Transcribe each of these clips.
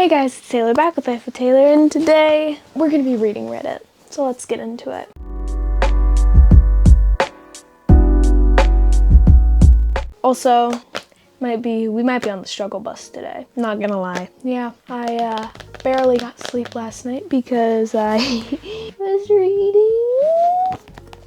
Hey guys, it's Taylor back with Life with Taylor, and today we're going to be reading Reddit. So let's get into it. Also, we might be on the struggle bus today. Not gonna lie. Yeah, I barely got sleep last night because I was reading.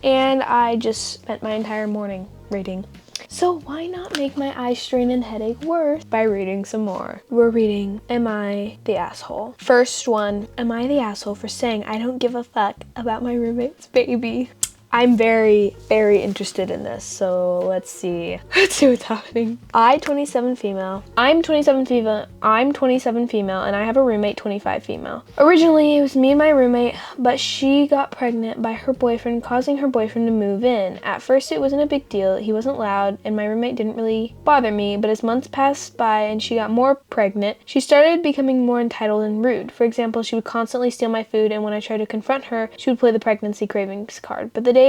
And I just spent my entire morning reading. So why not make my eye strain and headache worse by reading some more? We're reading Am I the Asshole? First one, am I the asshole for saying I don't give a fuck about my roommate's baby? I'm very, very interested in this, so let's see. Let's see what's happening. I'm 27 female, and I have a roommate, 25 female. Originally, it was me and my roommate, but she got pregnant by her boyfriend, causing her boyfriend to move in. At first, it wasn't a big deal. He wasn't loud, and my roommate didn't really bother me, but as months passed by and she got more pregnant, she started becoming more entitled and rude. For example, she would constantly steal my food, and when I tried to confront her, she would play the pregnancy cravings card. But the day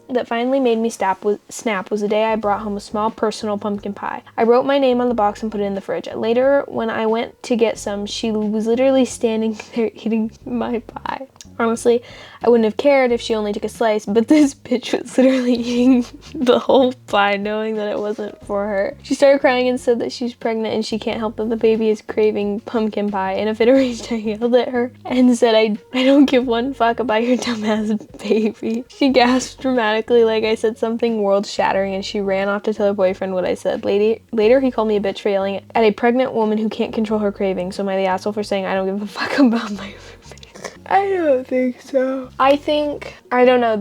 that finally made me snap was the day I brought home a small personal pumpkin pie. I wrote my name on the box and put it in the fridge. Later, when I went to get some, she was literally standing there eating my pie. Honestly, I wouldn't have cared if she only took a slice, but this bitch was literally eating the whole pie, knowing that it wasn't for her. She started crying and said that she's pregnant and she can't help that the baby is craving pumpkin pie. In a fit of rage, I yelled at her and said, I don't give one fuck about your dumbass baby. She gasped dramatically like I said something world-shattering, and she ran off to tell her boyfriend what I said. Later, he called me a bitch for yelling at a pregnant woman who can't control her cravings. So am I the asshole for saying I don't give a fuck about my roommate? I don't think so. I don't know,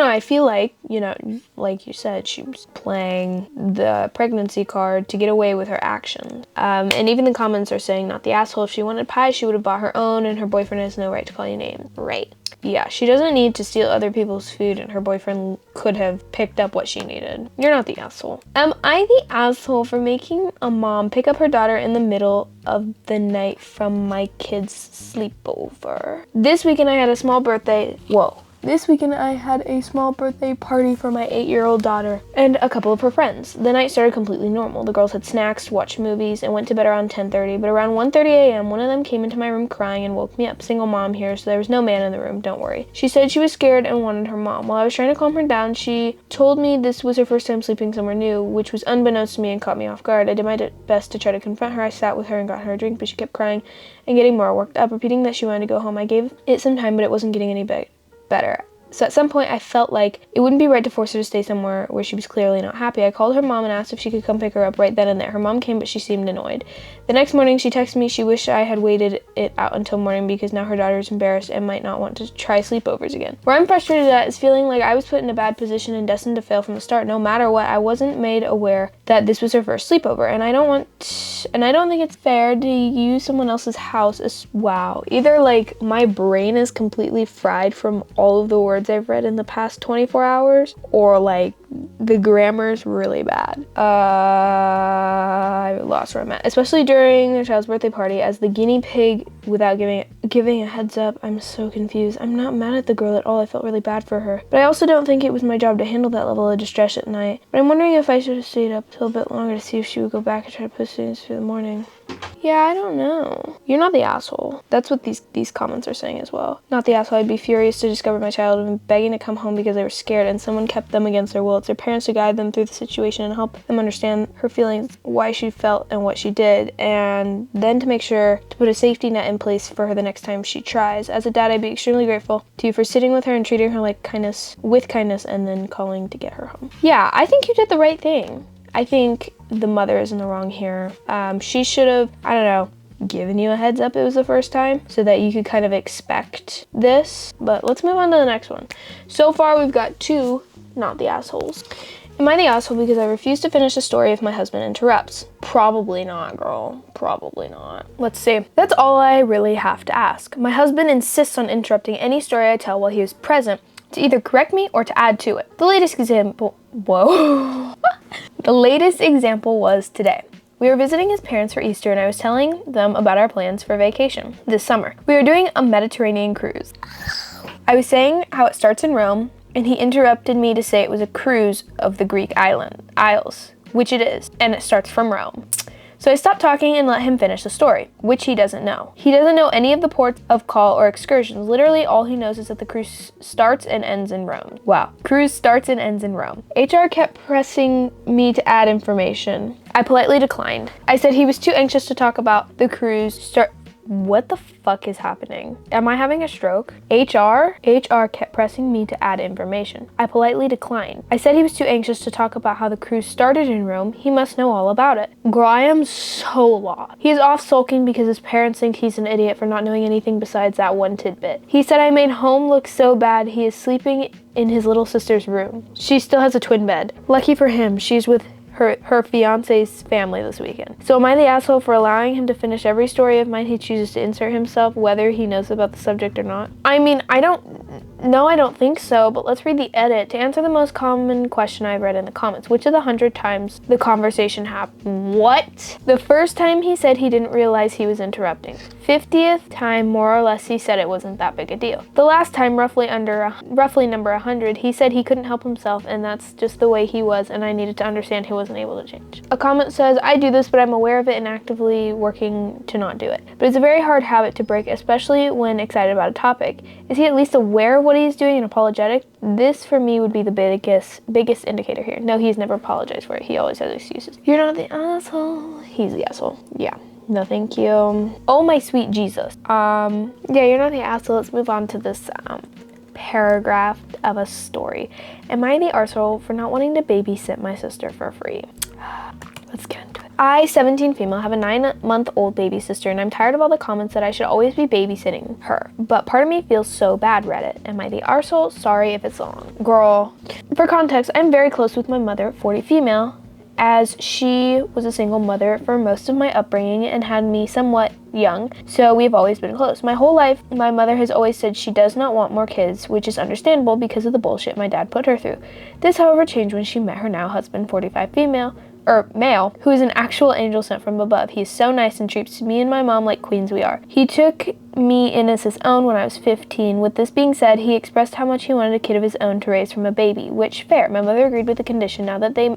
I feel like, like you said, she was playing the pregnancy card to get away with her actions. And even the comments are saying not the asshole. If she wanted pie, she would have bought her own, and her boyfriend has no right to call you names. Right. Yeah, she doesn't need to steal other people's food, and her boyfriend could have picked up what she needed. You're not the asshole. Am I the asshole for making a mom pick up her daughter in the middle of the night from my kid's sleepover? This weekend I had a small birthday party for my 8-year-old daughter and a couple of her friends. The night started completely normal. The girls had snacks, watched movies, and went to bed around 10:30, but around 1:30 a.m. one of them came into my room crying and woke me up. Single mom here, so there was no man in the room, don't worry. She said she was scared and wanted her mom. While I was trying to calm her down, she told me this was her first time sleeping somewhere new, which was unbeknownst to me and caught me off guard. I did my best to try to confront her. I sat with her and got her a drink, but she kept crying and getting more worked up, repeating that she wanted to go home. I gave it some time, but it wasn't getting any better. So at some point I felt like it wouldn't be right to force her to stay somewhere where she was clearly not happy. I called her mom and asked if she could come pick her up right then and there. Her mom came, but she seemed annoyed. The next morning she texted me she wished I had waited it out until morning because now her daughter is embarrassed and might not want to try sleepovers again. Where I'm frustrated at is feeling like I was put in a bad position and destined to fail from the start. No matter what, I wasn't made aware that this was her first sleepover, and I don't think it's fair to use someone else's house as wow. Either like my brain is completely fried from all of the words I've read in the past 24 hours, or like the grammar's really bad. I lost where I'm at. Especially during their child's birthday party as the guinea pig without giving a heads up. I'm so confused. I'm not mad at the girl at all. I felt really bad for her. But I also don't think it was my job to handle that level of distress at night. But I'm wondering if I should have stayed up till a bit longer to see if she would go back and try to push things through the morning. Yeah, I don't know. You're not the asshole. That's what these comments are saying as well. Not the asshole. I'd be furious to discover my child had been begging to come home because they were scared and someone kept them against their will. It's their parents to guide them through the situation and help them understand her feelings, why she felt and what she did, and then to make sure to put a safety net in place for her the next time she tries. As a dad, I'd be extremely grateful to you for sitting with her and treating her with kindness and then calling to get her home. Yeah, I think you did the right thing. I think the mother is in the wrong here. She should have, given you a heads up it was the first time so that you could kind of expect this. But let's move on to the next one. So far we've got two not the assholes. Am I the asshole because I refuse to finish a story if my husband interrupts? Probably not, girl. Probably not. Let's see. That's all I really have to ask. My husband insists on interrupting any story I tell while he is present to either correct me or to add to it. The latest example was today. We were visiting his parents for Easter and I was telling them about our plans for vacation this summer. We were doing a Mediterranean cruise. I was saying how it starts in Rome and he interrupted me to say it was a cruise of the Greek isles, which it is, and it starts from Rome. So I stopped talking and let him finish the story, which he doesn't know. He doesn't know any of the ports of call or excursions. Literally all he knows is that the cruise starts and ends in Rome. Wow. Cruise starts and ends in Rome. HR kept pressing me to add information. I politely declined. I said he was too anxious to talk about the cruise start. What the fuck is happening? Am I having a stroke? HR kept pressing me to add information. I politely declined. I said he was too anxious to talk about how the cruise started in Rome. He must know all about it. Girl, I am so lost. He is off sulking because his parents think he's an idiot for not knowing anything besides that one tidbit. He said I made home look so bad he is sleeping in his little sister's room. She still has a twin bed. Lucky for him, she's with her fiance's family this weekend. So am I the asshole for allowing him to finish every story of mine he chooses to insert himself, whether he knows about the subject or not? I mean, I don't think so, but let's read the edit. To answer the most common question I've read in the comments, which of the 100 times the conversation happened? What? The first time he said he didn't realize he was interrupting. 50th time, more or less, he said it wasn't that big a deal. The last time, roughly number 100, he said he couldn't help himself and that's just the way he was and I needed to understand he wasn't able to change. A comment says, I do this, but I'm aware of it and actively working to not do it. But it's a very hard habit to break, especially when excited about a topic. Is he at least aware of what he's doing and apologetic? This for me would be the biggest indicator here. No, he's never apologized for it. He always has excuses. You're not the asshole. He's the asshole. Yeah. No, thank you. Oh, my sweet Jesus. Yeah, you're not the asshole. Let's move on to this paragraph of a story. Am I the arsehole for not wanting to babysit my sister for free? Let's get into it. I, 17 female, have a 9-month-old baby sister and I'm tired of all the comments that I should always be babysitting her. But part of me feels so bad, Reddit. Am I the arsehole? Sorry if it's long. Girl. For context, I'm very close with my mother, 40 female, as she was a single mother for most of my upbringing and had me somewhat young, so we've always been close. My whole life, my mother has always said she does not want more kids, which is understandable because of the bullshit my dad put her through. This, however, changed when she met her now husband, 45 male, who is an actual angel sent from above. He is so nice and treats me and my mom like queens we are. He took me in as his own when I was 15. With this being said, he expressed how much he wanted a kid of his own to raise from a baby, which fair. My mother agreed with the condition now that they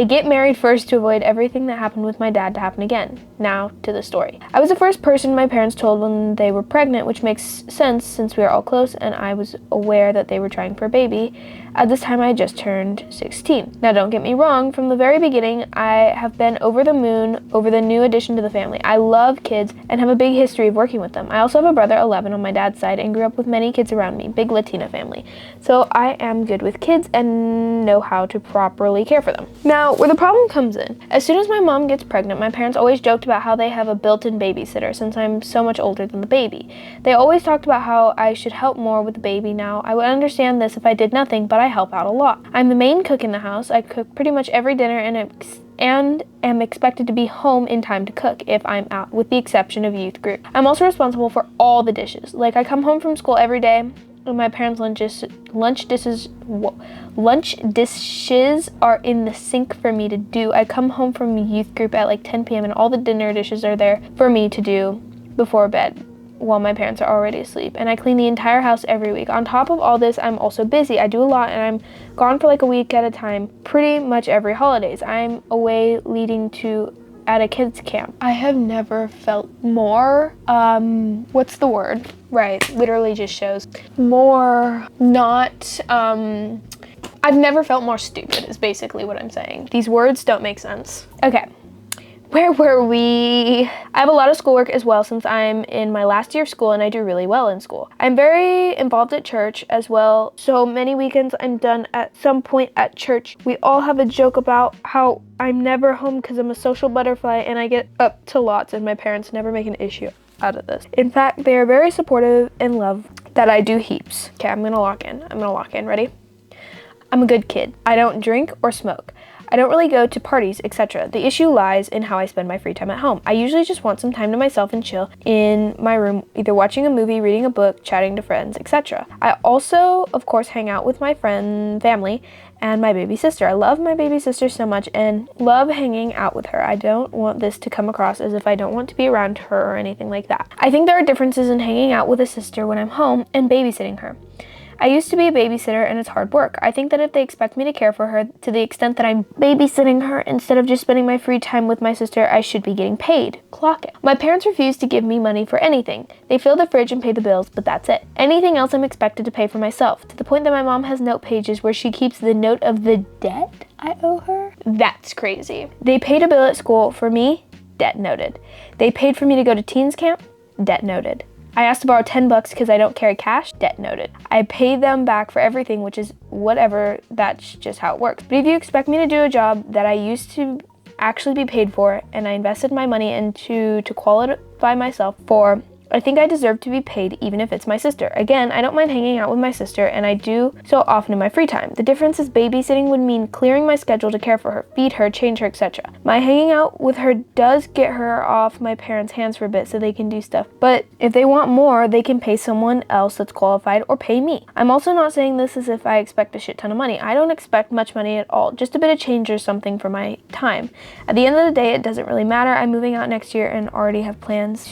get married first to avoid everything that happened with my dad to happen again. Now to the story. I was the first person my parents told when they were pregnant, which makes sense since we are all close and I was aware that they were trying for a baby. At this time I had just turned 16. Now don't get me wrong, from the very beginning I have been over the moon over the new addition to the family. I love kids and have a big history of working with them. I also have a brother, 11, on my dad's side and grew up with many kids around me, big Latina family. So I am good with kids and know how to properly care for them. Now, where the problem comes in, as soon as my mom gets pregnant, my parents always joked about how they have a built-in babysitter since I'm so much older than the baby. They always talked about how I should help more with the baby now. I would understand this if I did nothing, but I help out a lot. I'm the main cook in the house. I cook pretty much every dinner and am expected to be home in time to cook if I'm out, with the exception of youth group. I'm also responsible for all the dishes. Like, I come home from school every day and my parents' lunch dishes are in the sink for me to do. I come home from youth group at like 10 p.m. and all the dinner dishes are there for me to do before bed while my parents are already asleep, and I clean the entire house every week. On top of all this, I'm also busy. I do a lot and I'm gone for like a week at a time pretty much every holidays. I'm away leading to at a kids camp. I have never felt more what's the word? Right, literally just shows more not I've never felt more stupid is basically what I'm saying. These words don't make sense. Okay. Where were we? I have a lot of schoolwork as well since I'm in my last year of school and I do really well in school. I'm very involved at church as well, so many weekends I'm done at some point at church. We all have a joke about how I'm never home because I'm a social butterfly and I get up to lots and my parents never make an issue out of this. In fact, they are very supportive and love that I do heaps. Okay, I'm gonna lock in. Ready? I'm a good kid. I don't drink or smoke. I don't really go to parties, etc. The issue lies in how I spend my free time at home. I usually just want some time to myself and chill in my room, either watching a movie, reading a book, chatting to friends, etc. I also, of course, hang out with my family, and my baby sister. I love my baby sister so much and love hanging out with her. I don't want this to come across as if I don't want to be around her or anything like that. I think there are differences in hanging out with a sister when I'm home and babysitting her. I used to be a babysitter and it's hard work. I think that if they expect me to care for her to the extent that I'm babysitting her instead of just spending my free time with my sister, I should be getting paid. Clock it. My parents refuse to give me money for anything. They fill the fridge and pay the bills, but that's it. Anything else I'm expected to pay for myself, to the point that my mom has note pages where she keeps the note of the debt I owe her. That's crazy. They paid a bill at school for me, debt noted. They paid for me to go to teens camp, debt noted. I asked to borrow $10 because I don't carry cash, debt noted. I pay them back for everything, which is whatever, that's just how it works. But if you expect me to do a job that I used to actually be paid for and I invested my money into to qualify myself for, I think I deserve to be paid even if it's my sister. Again, I don't mind hanging out with my sister and I do so often in my free time. The difference is babysitting would mean clearing my schedule to care for her, feed her, change her, etc. My hanging out with her does get her off my parents' hands for a bit so they can do stuff. But if they want more, they can pay someone else that's qualified or pay me. I'm also not saying this as if I expect a shit ton of money. I don't expect much money at all, just a bit of change or something for my time. At the end of the day, it doesn't really matter. I'm moving out next year and already have plans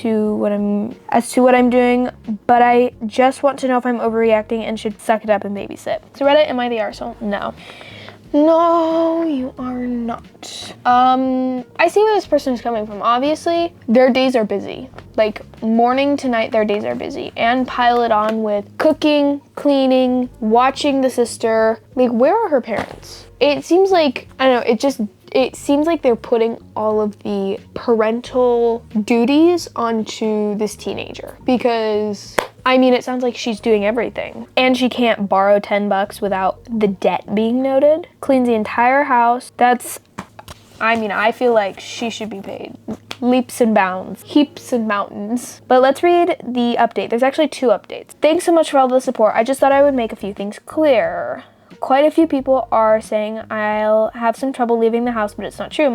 as to what I'm doing, but I just want to know if I'm overreacting and should suck it up and babysit. So Reddit, am I the arsehole? No. No, you are not. I see where this person is coming from. Obviously, their days are busy. Like morning to night, their days are busy. And pile it on with cooking, cleaning, watching the sister. Like, where are her parents? It seems like, I don't know, it seems like they're putting all of the parental duties onto this teenager because, I mean, it sounds like she's doing everything. And she can't borrow $10 without the debt being noted. Cleans the entire house. I feel like she should be paid leaps and bounds, heaps and mountains. But let's read the update. There's actually 2 updates. Thanks so much for all the support. I just thought I would make a few things clear. Quite a few people are saying I'll have some trouble leaving the house, but it's not true.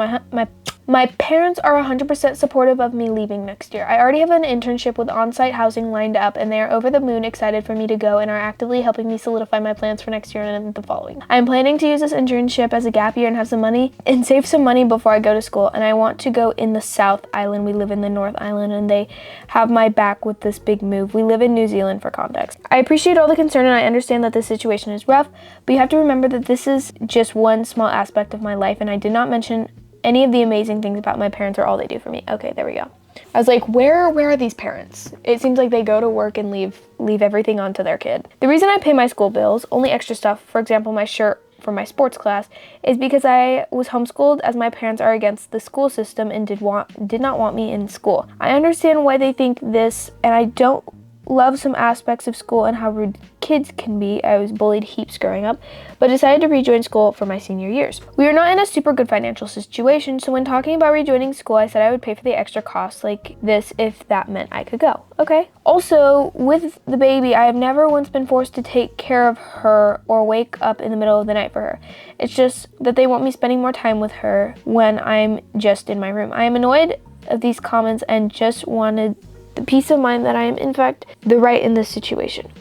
My parents are 100% supportive of me leaving next year. I already have an internship with on-site housing lined up, and they are over the moon excited for me to go and are actively helping me solidify my plans for next year and the following. I'm planning to use this internship as a gap year and have some money and save some money before I go to school, and I want to go in the South Island. We live in the North Island, and they have my back with this big move. We live in New Zealand for context. I appreciate all the concern, and I understand that this situation is rough, but you have to remember that this is just one small aspect of my life, and I did not mention any of the amazing things about my parents or all they do for me. Okay, there we go. I was like, where are these parents? It seems like they go to work and leave everything onto their kid. The reason I pay my school bills, only extra stuff, for example, my shirt for my sports class, is because I was homeschooled, as my parents are against the school system and did not want me in school. I understand why they think this, and I don't love some aspects of school and how rude kids can be. I was bullied heaps growing up, but decided to rejoin school for my senior years. We are not in a super good financial situation, so when talking about rejoining school, I said I would pay for the extra costs like this if that meant I could go. Okay. Also, with the baby, I have never once been forced to take care of her or wake up in the middle of the night for her. It's just that they want me spending more time with her when I'm just in my room. I am annoyed of these comments and just wanted the peace of mind that I am in fact the right in this situation.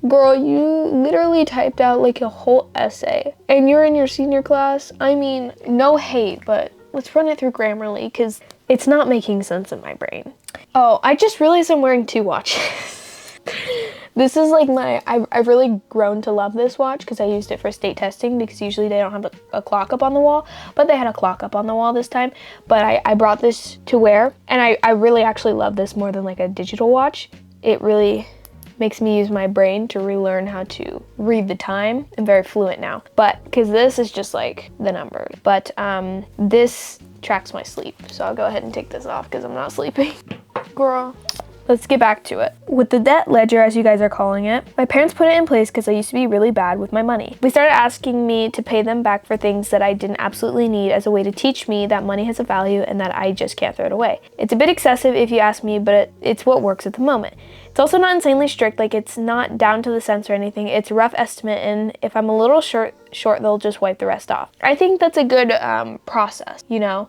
Girl, you literally typed out like a whole essay and you're in your senior class. I mean, no hate, but let's run it through Grammarly because it's not making sense in my brain. Oh, I just realized I'm wearing 2 watches. This is like I've really grown to love this watch because I used it for state testing because usually they don't have a clock up on the wall, but they had a clock up on the wall this time. But I brought this to wear and I really actually love this more than like a digital watch. It really makes me use my brain to relearn how to read the time. I'm very fluent now, but because this is just like the number. But this tracks my sleep, so I'll go ahead and take this off because I'm not sleeping. Girl. Let's get back to it. With the debt ledger, as you guys are calling it, my parents put it in place because I used to be really bad with my money. They started asking me to pay them back for things that I didn't absolutely need as a way to teach me that money has a value and that I just can't throw it away. It's a bit excessive if you ask me, but it's what works at the moment. It's also not insanely strict, like it's not down to the cents or anything. It's a rough estimate, and if I'm a little short, they'll just wipe the rest off. I think that's a good process, you know?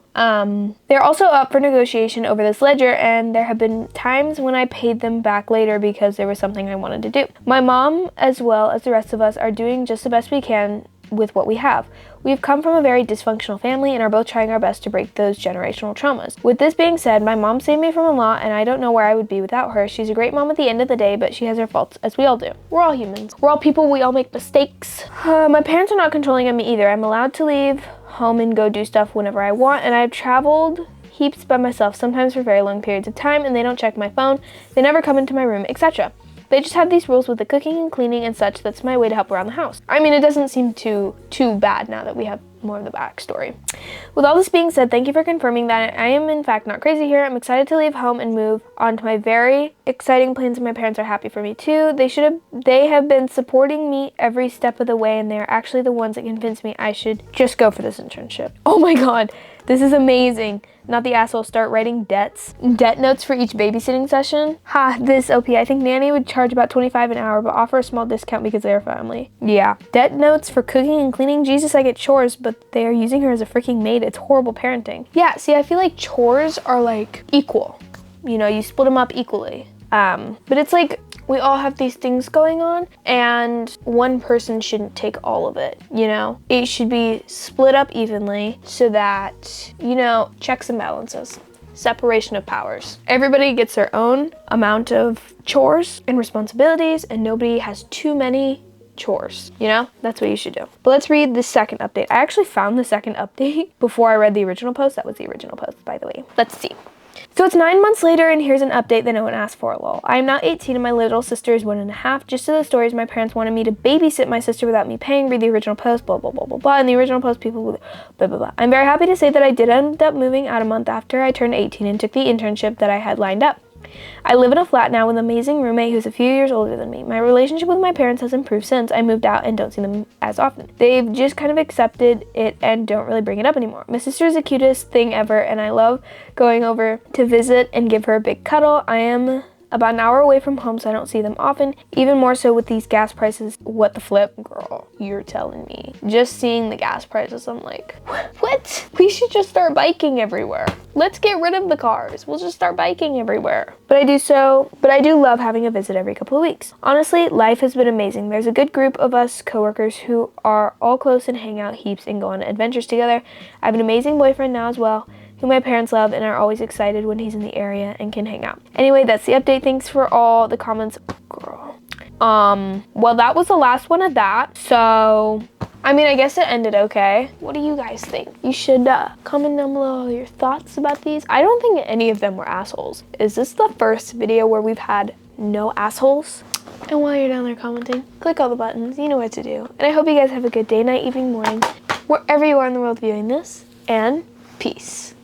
They're also up for negotiation over this ledger, and there have been times when I paid them back later because there was something I wanted to do. My mom, as well as the rest of us, are doing just the best we can with what we have. We've come from a very dysfunctional family and are both trying our best to break those generational traumas. With this being said, my mom saved me from a lot and I don't know where I would be without her. She's a great mom at the end of the day, but she has her faults, as we all do. We're all humans. We're all people, we all make mistakes. My parents are not controlling of me either. I'm allowed to leave home and go do stuff whenever I want, and I've traveled heaps by myself, sometimes for very long periods of time, and they don't check my phone, they never come into my room, etc. They just have these rules with the cooking and cleaning and such. That's my way to help around the house. I mean, it doesn't seem too bad now that we have more of the backstory. With all this being said, thank you for confirming that I am in fact not crazy here. I'm excited to leave home and move on to my very exciting plans, and my parents are happy for me too. They have been supporting me every step of the way, and they're actually the ones that convinced me I should just go for this internship. Oh my god, this is amazing. Not the asshole, start writing debt notes for each babysitting session. Ha, this OP. I think nanny would charge about $25 an hour, but offer a small discount because they're family. Yeah. Debt notes for cooking and cleaning. Jesus, I get chores, but they are using her as a freaking maid. It's horrible parenting. Yeah, see, I feel like chores are like equal. You know, you split them up equally. But it's like, we all have these things going on and one person shouldn't take all of it, you know? It should be split up evenly so that, you know, checks and balances. Separation of powers. Everybody gets their own amount of chores and responsibilities and nobody has too many chores, you know? That's what you should do. But let's read the second update. I actually found the second update before I read the original post. That was the original post, by the way. Let's see. So it's 9 months later and here's an update that no one asked for, lol. I am now 18 and my little sister is 1.5. Just to the stories, my parents wanted me to babysit my sister without me paying. Read the original post, blah, blah, blah, blah, blah. In the original post, people blah, blah, blah. I'm very happy to say that I did end up moving out a month after I turned 18 and took the internship that I had lined up. I live in a flat now with an amazing roommate who's a few years older than me. My relationship with my parents has improved since I moved out and don't see them as often. They've just kind of accepted it and don't really bring it up anymore. My sister is the cutest thing ever and I love going over to visit and give her a big cuddle. I am about an hour away from home, so I don't see them often. Even more so with these gas prices. What the flip? Girl, you're telling me. Just seeing the gas prices, I'm like, what? We should just start biking everywhere. Let's get rid of the cars. We'll just start biking everywhere. But I do love having a visit every couple of weeks. Honestly, life has been amazing. There's a good group of us coworkers who are all close and hang out heaps and go on adventures together. I have an amazing boyfriend now as well, who my parents love and are always excited when he's in the area and can hang out. Anyway, that's the update. Thanks for all the comments. Girl. Well, that was the last one of that. So, I mean, I guess it ended okay. What do you guys think? You should comment down below your thoughts about these. I don't think any of them were assholes. Is this the first video where we've had no assholes? And while you're down there commenting, click all the buttons. You know what to do. And I hope you guys have a good day, night, evening, morning, wherever you are in the world viewing this. And peace.